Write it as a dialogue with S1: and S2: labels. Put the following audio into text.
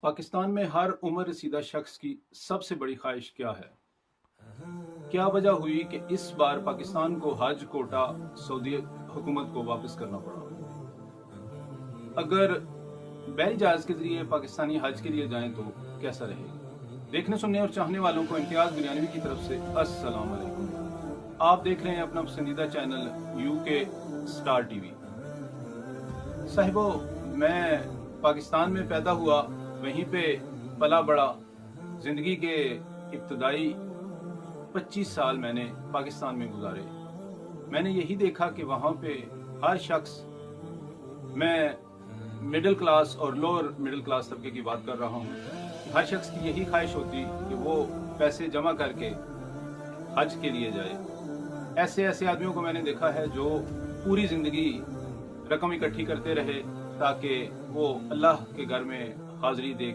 S1: पाकिस्तान में हर उम्र रसीदा शख्स की सबसे बड़ी ख्वाहिश क्या है? क्या वजह हुई कि इस बार पाकिस्तान को हज कोटा सऊदी हुकूमत को वापस करना पड़ा? अगर बैरी जहाज के जरिए पाकिस्तानी हज के लिए जाएं तो कैसा रहेगा? देखने सुनने और चाहने वालों को इम्तियाज बिरयानवी की तरफ से अस्सलाम वालेकुम। आप देख रहे हैं अपना पसंदीदा चैनल यूके स्टार टीवी। साहिबो, मैं पाकिस्तान में पैदा हुआ, वहीं पे पला बड़ा। ज़िंदगी के इब्तदाई 25 साल मैंने पाकिस्तान में गुजारे। मैंने यही देखा कि वहाँ पे हर शख्स, मैं मिडिल क्लास और लोअर मिडिल क्लास तबके की बात कर रहा हूँ, हर शख्स की यही ख्वाहिश होती कि वो पैसे जमा करके हज के लिए जाए। ऐसे ऐसे आदमियों को मैंने देखा है जो पूरी ज़िंदगी रकम इकट्ठी करते रहे ताकि वो अल्लाह के घर में हाज़िरी दे